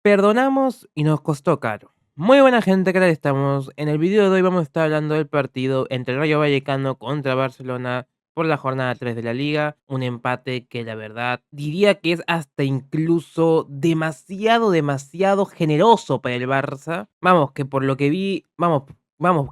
Perdonamos y nos costó caro. Muy buena gente, ¿qué tal estamos? En el video de hoy vamos a estar hablando del partido entre el Rayo Vallecano contra Barcelona por la jornada 3 de la liga. Un empate que la verdad diría que es hasta incluso demasiado generoso para el Barça. Vamos, que por lo que vi, vamos,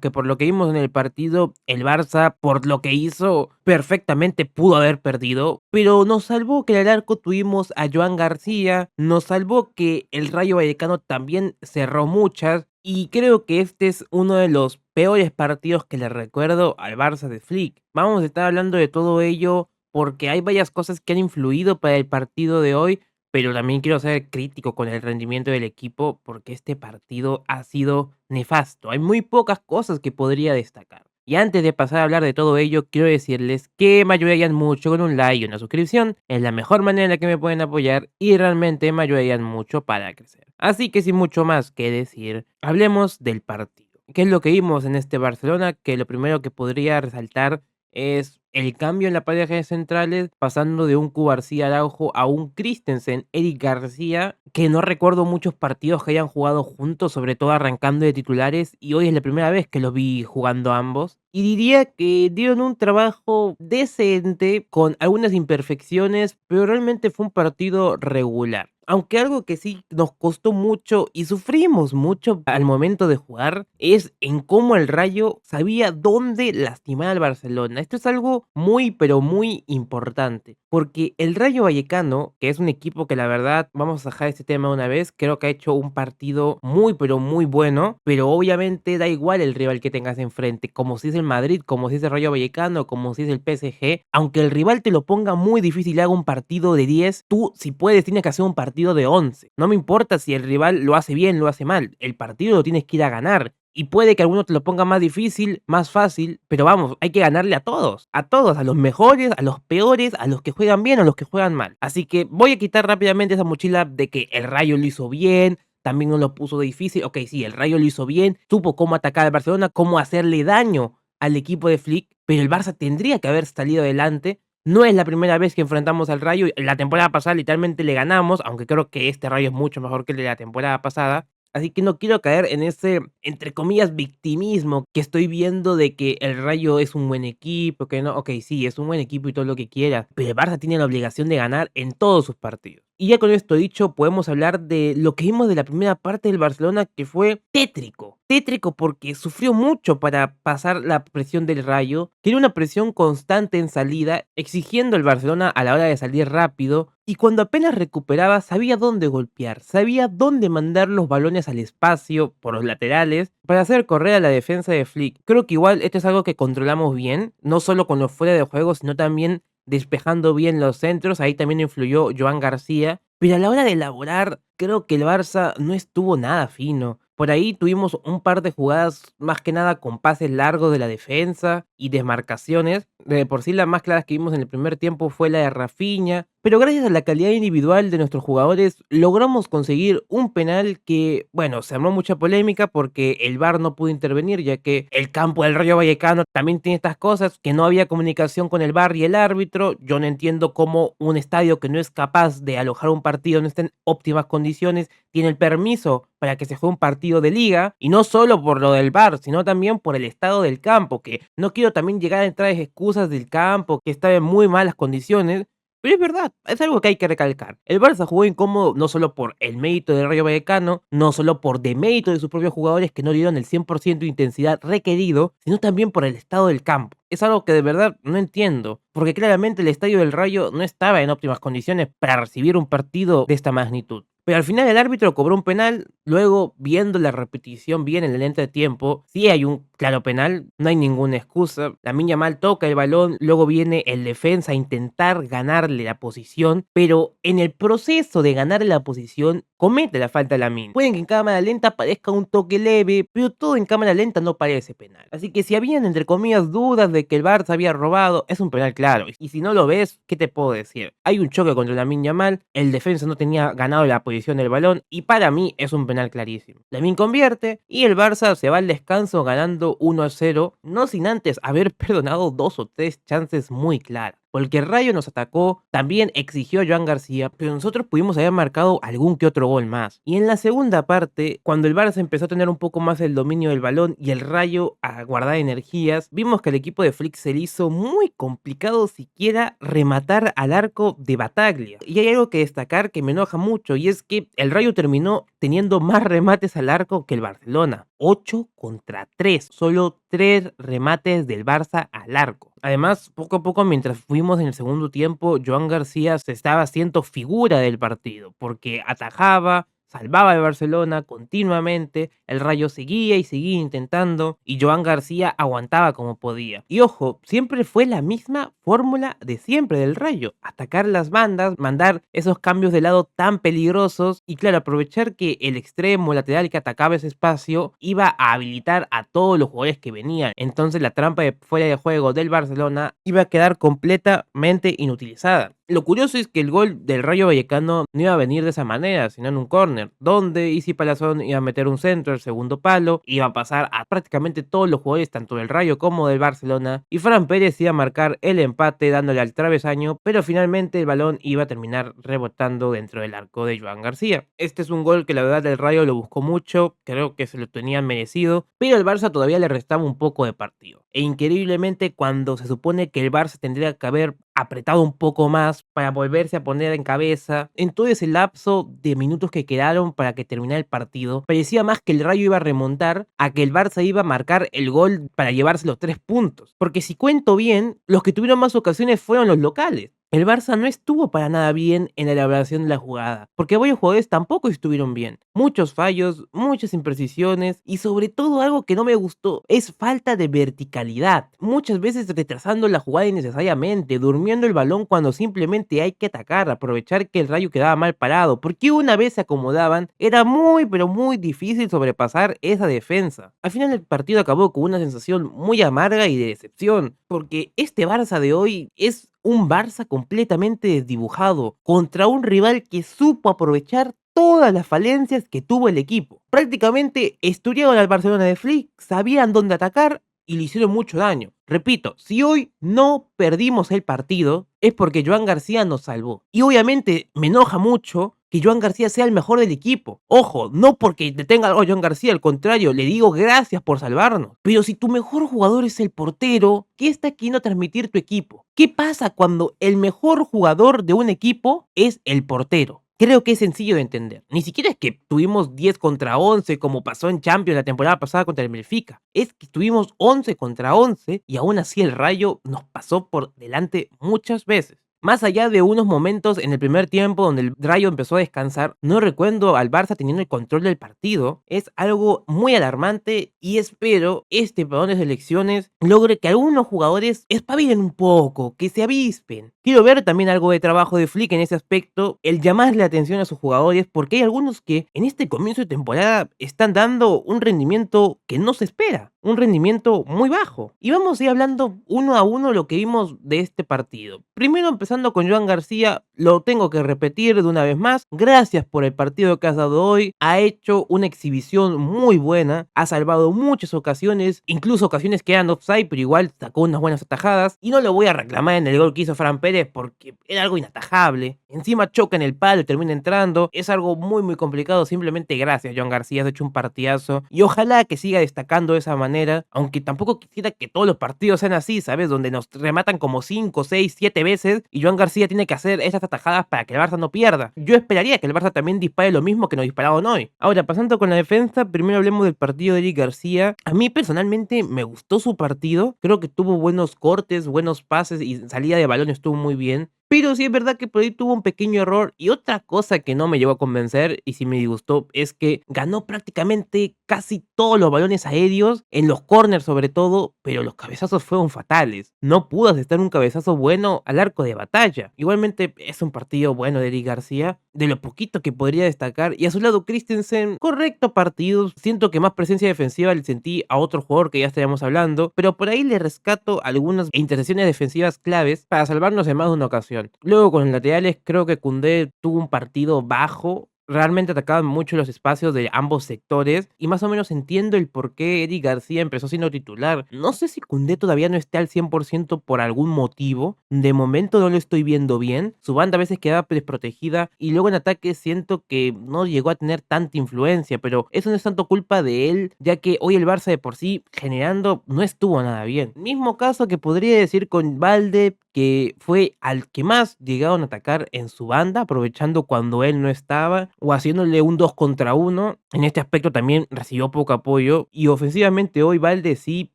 que por lo que vimos en el partido, el Barça, por lo que hizo, perfectamente pudo haber perdido, pero nos salvó que en el arco tuvimos a Joan García, nos salvó que el Rayo Vallecano también cerró muchas, y creo que este es uno de los peores partidos que le recuerdo al Barça de Flick. Vamos a estar hablando de todo ello porque hay varias cosas que han influido para el partido de hoy, pero también quiero ser crítico con el rendimiento del equipo porque este partido ha sido nefasto. Hay muy pocas cosas que podría destacar. Y antes de pasar a hablar de todo ello, quiero decirles que me ayudarían mucho con un like y una suscripción. Es la mejor manera en la que me pueden apoyar y realmente me ayudarían mucho para crecer. Así que sin mucho más que decir, hablemos del partido. ¿Qué es lo que vimos en este Barcelona? Que lo primero que podría resaltar es el cambio en la pareja de centrales, pasando de un Cubarsí Araujo a un Christensen, Eric García, que no recuerdo muchos partidos que hayan jugado juntos, sobre todo arrancando de titulares, y hoy es la primera vez que los vi jugando ambos. Y diría que dieron un trabajo decente, con algunas imperfecciones, pero realmente fue un partido regular. Aunque algo que sí nos costó mucho y sufrimos mucho al momento de jugar es en cómo el Rayo sabía dónde lastimar al Barcelona. Esto es algo muy, pero muy importante, porque el Rayo Vallecano, que es un equipo que la verdad, vamos a dejar este tema una vez, creo que ha hecho un partido muy, pero muy bueno, pero obviamente da igual el rival que tengas enfrente, como si es el Madrid, como si es el Rayo Vallecano, como si es el PSG, aunque el rival te lo ponga muy difícil y haga un partido de 10, tú si puedes tienes que hacer un partido de 11. No me importa si el rival lo hace bien, lo hace mal, el partido lo tienes que ir a ganar. Y puede que alguno te lo ponga más difícil, más fácil, pero vamos, hay que ganarle a todos, a los mejores, a los peores, a los que juegan bien, a los que juegan mal. Así que voy a quitar rápidamente esa mochila de que el Rayo lo hizo bien, también no lo puso difícil. Ok, sí, el Rayo lo hizo bien, supo cómo atacar al Barcelona, cómo hacerle daño al equipo de Flick, pero el Barça tendría que haber salido adelante. No es la primera vez que enfrentamos al Rayo. La temporada pasada literalmente le ganamos, aunque creo que este Rayo es mucho mejor que el de la temporada pasada. Así que no quiero caer en ese, entre comillas, victimismo que estoy viendo de que el Rayo es un buen equipo, que no, ok, sí, es un buen equipo y todo lo que quieras, pero el Barça tiene la obligación de ganar en todos sus partidos. Y ya con esto dicho, podemos hablar de lo que vimos de la primera parte del Barcelona, que fue tétrico. Tétrico porque sufrió mucho para pasar la presión del Rayo, tiene una presión constante en salida, exigiendo al Barcelona a la hora de salir rápido, y cuando apenas recuperaba sabía dónde golpear, sabía dónde mandar los balones al espacio por los laterales para hacer correr a la defensa de Flick. Creo que igual esto es algo que controlamos bien, no solo con los fuera de juego, sino también despejando bien los centros. Ahí también influyó Joan García, pero a la hora de elaborar creo que el Barça no estuvo nada fino. Por ahí tuvimos un par de jugadas más que nada con pases largos de la defensa y desmarcaciones. De por sí la más clara que vimos en el primer tiempo fue la de Rafinha, pero gracias a la calidad individual de nuestros jugadores logramos conseguir un penal que, bueno, se armó mucha polémica porque el VAR no pudo intervenir, ya que el campo del Rayo Vallecano también tiene estas cosas, que no había comunicación con el VAR y el árbitro. Yo no entiendo cómo un estadio que no es capaz de alojar un partido, no está en óptimas condiciones, tiene el permiso para que se juegue un partido de liga, y no solo por lo del VAR, sino también por el estado del campo, que no quiero también llegar a entrar en excusas del campo, que estaba en muy malas condiciones, pero es verdad, es algo que hay que recalcar. El Barça jugó incómodo no solo por el mérito del Rayo Vallecano, no solo por demérito de sus propios jugadores que no dieron el 100% de intensidad requerido, sino también por el estado del campo. Es algo que de verdad no entiendo, porque claramente el estadio del Rayo no estaba en óptimas condiciones para recibir un partido de esta magnitud. Pero al final el árbitro cobró un penal, luego viendo la repetición bien en el entretiempo, sí hay un claro penal, no hay ninguna excusa. Lamine Yamal toca el balón, luego viene el defensa a intentar ganarle la posición, pero en el proceso de ganarle la posición comete la falta Lamine. Pueden que en cámara lenta parezca un toque leve, pero todo en cámara lenta no parece penal. Así que si habían entre comillas dudas de que el Barça había robado, es un penal claro. Y si no lo ves, ¿qué te puedo decir? Hay un choque contra Lamine Yamal, el defensa no tenía ganado la posición del balón y para mí es un penal clarísimo. Lamine convierte y el Barça se va al descanso ganando 1-0, no sin antes haber perdonado dos o tres chances muy claras. porque el Rayo nos atacó, también exigió a Joan García, pero nosotros pudimos haber marcado algún que otro gol más. Y en la segunda parte, cuando el Barça empezó a tener un poco más el dominio del balón y el Rayo a guardar energías, vimos que el equipo de Flick se le hizo muy complicado siquiera rematar al arco de Bataglia. Y hay algo que destacar que me enoja mucho, y es que el Rayo terminó teniendo más remates al arco que el Barcelona. 8 contra 3, solo 3 remates del Barça al arco. Además, poco a poco, mientras fuimos en el segundo tiempo, Joan García se estaba haciendo figura del partido, porque atajaba, salvaba al Barcelona continuamente, el Rayo seguía y seguía intentando, y Joan García aguantaba como podía. Y ojo, siempre fue la misma fórmula de siempre del Rayo: atacar las bandas, mandar esos cambios de lado tan peligrosos, y claro, aprovechar que el extremo lateral que atacaba ese espacio iba a habilitar a todos los jugadores que venían. Entonces la trampa de fuera de juego del Barcelona iba a quedar completamente inutilizada. Lo curioso es que el gol del Rayo Vallecano no iba a venir de esa manera, sino en un córner, donde Isi Palazón iba a meter un centro, el segundo palo, iba a pasar a prácticamente todos los jugadores, tanto del Rayo como del Barcelona, y Fran Pérez iba a marcar el empate dándole al travesaño, pero finalmente el balón iba a terminar rebotando dentro del arco de Joan García. Este es un gol que la verdad el Rayo lo buscó mucho, creo que se lo tenían merecido, pero al Barça todavía le restaba un poco de partido. E increíblemente, cuando se supone que el Barça tendría que haber apretado un poco más para volverse a poner en cabeza, en todo ese lapso de minutos que quedaron para que terminara el partido, parecía más que el Rayo iba a remontar a que el Barça iba a marcar el gol para llevarse los 3 puntos. Porque si cuento bien, los que tuvieron más ocasiones fueron los locales. El Barça no estuvo para nada bien en la elaboración de la jugada, porque varios jugadores tampoco estuvieron bien. Muchos fallos, muchas imprecisiones, y sobre todo algo que no me gustó es falta de verticalidad. Muchas veces retrasando la jugada innecesariamente, durmiendo el balón cuando simplemente hay que atacar, aprovechar que el Rayo quedaba mal parado, porque una vez se acomodaban, era muy pero muy difícil sobrepasar esa defensa. Al final el partido acabó con una sensación muy amarga y de decepción, porque este Barça de hoy es un Barça completamente desdibujado contra un rival que supo aprovechar todas las falencias que tuvo el equipo. Prácticamente estudiaron al Barcelona de Flick, sabían dónde atacar y le hicieron mucho daño. Repito, si hoy no perdimos el partido es porque Joan García nos salvó. Y obviamente me enoja mucho que Joan García sea el mejor del equipo. Ojo, no porque te tenga algo a Joan García, al contrario, le digo gracias por salvarnos. Pero si tu mejor jugador es el portero, ¿qué está queriendo transmitir tu equipo? ¿Qué pasa cuando el mejor jugador de un equipo es el portero? Creo que es sencillo de entender. Ni siquiera es que tuvimos 10 contra 11 como pasó en Champions la temporada pasada contra el Benfica. Es que tuvimos 11 contra 11 y aún así el Rayo nos pasó por delante muchas veces. Más allá de unos momentos en el primer tiempo donde el Rayo empezó a descansar, no recuerdo al Barça teniendo el control del partido. Es algo muy alarmante y espero este parón de selecciones logre que algunos jugadores espabilen un poco, que se avispen. Quiero ver también algo de trabajo de Flick en ese aspecto, el llamarle la atención a sus jugadores, porque hay algunos que en este comienzo de temporada están dando un rendimiento que no se espera, un rendimiento muy bajo. Y vamos a ir hablando uno a uno lo que vimos de este partido. Primero empezando con Joan García, lo tengo que repetir de una vez más, gracias por el partido que has dado hoy, ha hecho una exhibición muy buena, ha salvado muchas ocasiones, incluso ocasiones que eran offside, pero igual sacó unas buenas atajadas, y no lo voy a reclamar en el gol que hizo Fran Pérez porque era algo inatajable. Encima choca en el palo y termina entrando. Es algo muy complicado. Simplemente gracias, Joan García. Has hecho un partidazo. Y ojalá que siga destacando de esa manera. Aunque tampoco quisiera que todos los partidos sean así, ¿sabes? Donde nos rematan como 5, 6, 7 veces. Y Joan García tiene que hacer esas atajadas para que el Barça no pierda. Yo esperaría que el Barça también dispare lo mismo que nos dispararon hoy. Ahora, pasando con la defensa, primero hablemos del partido de Eric García. A mí personalmente me gustó su partido. Creo que tuvo buenos cortes, buenos pases y salida de balón estuvo muy bien. Pero sí es verdad que por ahí tuvo un pequeño error. Y otra cosa que no me llegó a convencer y sí me disgustó es que ganó prácticamente casi todos los balones aéreos, en los corners sobre todo, pero los cabezazos fueron fatales. No pudo asestar un cabezazo bueno al arco de batalla. Igualmente es un partido bueno de Eric García, de lo poquito que podría destacar. Y a su lado Christensen, correcto partido. Siento que más presencia defensiva le sentí a otro jugador que ya estaríamos hablando, pero por ahí le rescato algunas intercepciones defensivas claves para salvarnos en más de una ocasión. Luego con los laterales creo que Koundé tuvo un partido bajo. realmente atacaban mucho los espacios de ambos sectores y más o menos entiendo el por qué Eric García empezó siendo titular. No sé si Koundé todavía no esté al 100% por algún motivo. De momento no lo estoy viendo bien. Su banda a veces quedaba desprotegida y luego en ataque siento que no llegó a tener tanta influencia, pero eso no es tanto culpa de él, ya que hoy el Barça de por sí generando no estuvo nada bien. Mismo caso que podría decir con Valde, que fue al que más llegaron a atacar en su banda, aprovechando cuando él no estaba, o haciéndole un 2 contra uno. En este aspecto también recibió poco apoyo, y ofensivamente hoy Valde sí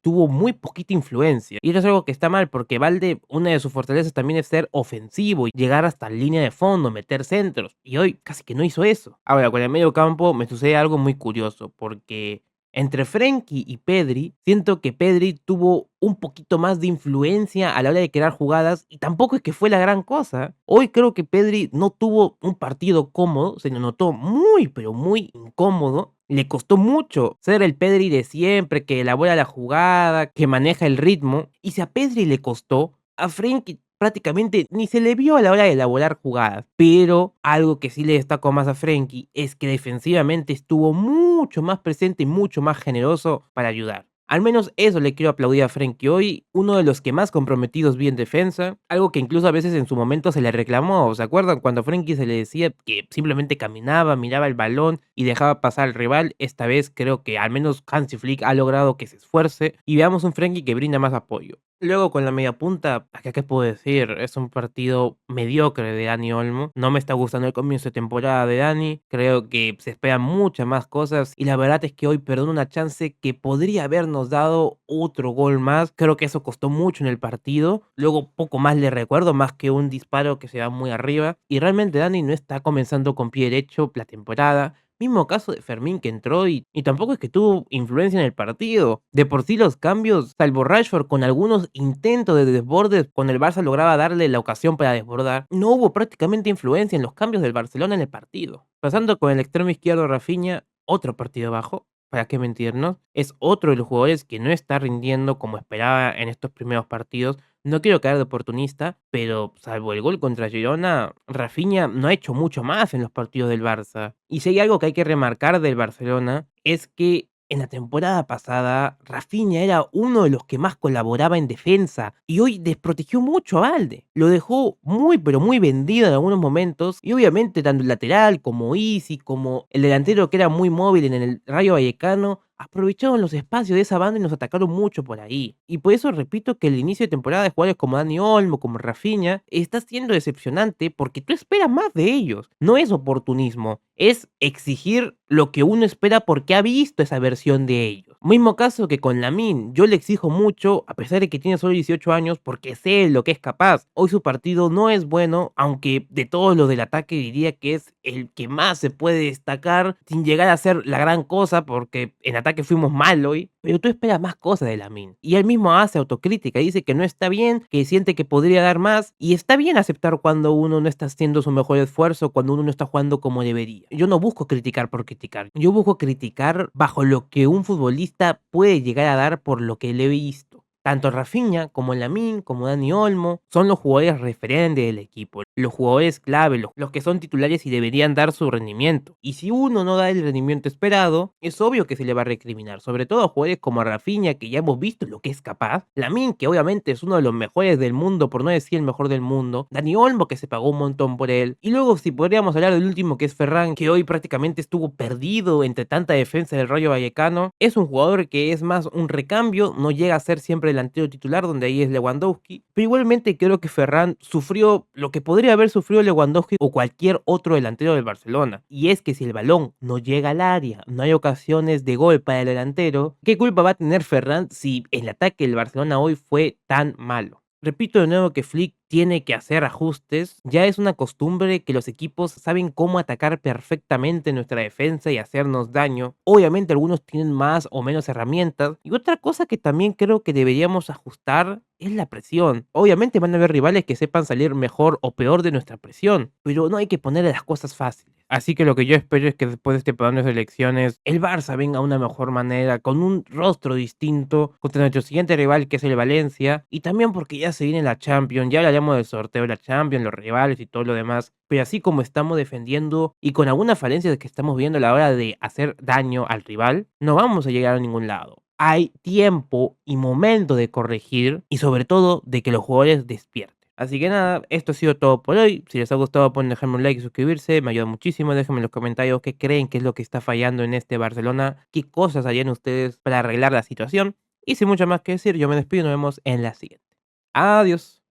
tuvo muy poquita influencia. Y eso es algo que está mal, porque Valde, una de sus fortalezas también es ser ofensivo y llegar hasta la línea de fondo, meter centros. Y hoy casi que no hizo eso. Ahora, con el medio campo me sucede algo muy curioso, porque entre Frenkie y Pedri, siento que Pedri tuvo un poquito más de influencia a la hora de crear jugadas y tampoco es que fue la gran cosa. Hoy creo que Pedri no tuvo un partido cómodo, se le notó muy, pero muy incómodo. Le costó mucho ser el Pedri de siempre, que elabora la jugada, que maneja el ritmo. Y si a Pedri le costó, a Frenkie prácticamente ni se le vio a la hora de elaborar jugadas. Pero algo que sí le destacó más a Frenkie es que defensivamente estuvo mucho más presente y mucho más generoso para ayudar. Al menos eso le quiero aplaudir a Frenkie hoy, uno de los que más comprometidos vi en defensa, algo que incluso a veces en su momento se le reclamó. ¿Se acuerdan cuando a Frenkie se le decía que simplemente caminaba, miraba el balón y dejaba pasar al rival? Esta vez creo que al menos Hansi Flick ha logrado que se esfuerce y veamos un Frenkie que brinda más apoyo. Luego con la media punta, acá qué puedo decir, es un partido mediocre de Dani Olmo. No me está gustando el comienzo de temporada de Dani. Creo que se esperan muchas más cosas y la verdad es que hoy perdonó una chance que podría habernos dado otro gol más. Creo que eso costó mucho en el partido. Luego poco más le recuerdo, más que un disparo que se va muy arriba. Y realmente Dani no está comenzando con pie derecho la temporada. Mismo caso de Fermín que entró y tampoco es que tuvo influencia en el partido. De por sí los cambios, salvo Rashford con algunos intentos de desbordes, cuando el Barça lograba darle la ocasión para desbordar, no hubo prácticamente influencia en los cambios del Barcelona en el partido. Pasando con el extremo izquierdo Rafinha, otro partido bajo. ¿Para qué mentirnos? Es otro de los jugadores que no está rindiendo como esperaba en estos primeros partidos. No quiero caer de oportunista, pero salvo el gol contra Girona, Rafinha no ha hecho mucho más en los partidos del Barça. Y si hay algo que hay que remarcar del Barcelona, es que en la temporada pasada, Rafinha era uno de los que más colaboraba en defensa y hoy desprotegió mucho a Valde. Lo dejó muy pero muy vendido en algunos momentos y obviamente tanto el lateral como Isi, como el delantero que era muy móvil en el Rayo Vallecano, aprovecharon los espacios de esa banda y nos atacaron mucho por ahí. Y por eso repito que el inicio de temporada de jugadores como Dani Olmo, como Rafinha, está siendo decepcionante porque tú esperas más de ellos. No es oportunismo, es exigir lo que uno espera porque ha visto esa versión de ellos. Mismo caso que con Lamine, yo le exijo mucho a pesar de que tiene solo 18 años porque sé lo que es capaz. Hoy su partido no es bueno, aunque de todos los del ataque diría que es el que más se puede destacar sin llegar a ser la gran cosa porque en ataque fuimos mal hoy, pero tú esperas más cosas de Lamine. Y él mismo hace autocrítica, dice que no está bien, que siente que podría dar más y está bien aceptar cuando uno no está haciendo su mejor esfuerzo, cuando uno no está jugando como debería. Yo no busco criticar por criticar, yo busco criticar bajo lo que un futbolista puede llegar a dar por lo que le he visto. Tanto Rafinha como Lamine, como Dani Olmo, son los jugadores referentes del equipo, los jugadores clave, los que son titulares y deberían dar su rendimiento. Y si uno no da el rendimiento esperado, es obvio que se le va a recriminar, sobre todo a jugadores como Rafinha, que ya hemos visto lo que es capaz, Lamine, que obviamente es uno de los mejores del mundo, por no decir el mejor del mundo, Dani Olmo, que se pagó un montón por él, y luego si podríamos hablar del último que es Ferran, que hoy prácticamente estuvo perdido entre tanta defensa del Rayo Vallecano, es un jugador que es más un recambio, no llega a ser siempre delantero titular, donde ahí es Lewandowski, pero igualmente creo que Ferran sufrió lo que podría haber sufrido Lewandowski o cualquier otro delantero del Barcelona, y es que si el balón no llega al área, no hay ocasiones de gol para el delantero, ¿qué culpa va a tener Ferran si el ataque del Barcelona hoy fue tan malo? Repito de nuevo que Flick tiene que hacer ajustes. Ya es una costumbre que los equipos saben cómo atacar perfectamente nuestra defensa y hacernos daño. Obviamente algunos tienen más o menos herramientas. Y otra cosa que también creo que deberíamos ajustar es la presión. Obviamente van a haber rivales que sepan salir mejor o peor de nuestra presión, pero no hay que poner las cosas fáciles. Así que lo que yo espero es que después de este parón de selecciones, el Barça venga de una mejor manera, con un rostro distinto contra nuestro siguiente rival, que es el Valencia, y también porque ya se viene la Champions, ya hablaremos del sorteo de la Champions, los rivales y todo lo demás, pero así como estamos defendiendo y con algunas falencias que estamos viendo a la hora de hacer daño al rival, no vamos a llegar a ningún lado. Hay tiempo y momento de corregir y sobre todo de que los jugadores despierten. Así que nada, esto ha sido todo por hoy. Si les ha gustado pueden dejarme un like y suscribirse, me ayuda muchísimo. Déjenme en los comentarios qué creen que es lo que está fallando en este Barcelona, qué cosas harían ustedes para arreglar la situación. Y sin mucho más que decir, yo me despido y nos vemos en la siguiente. Adiós.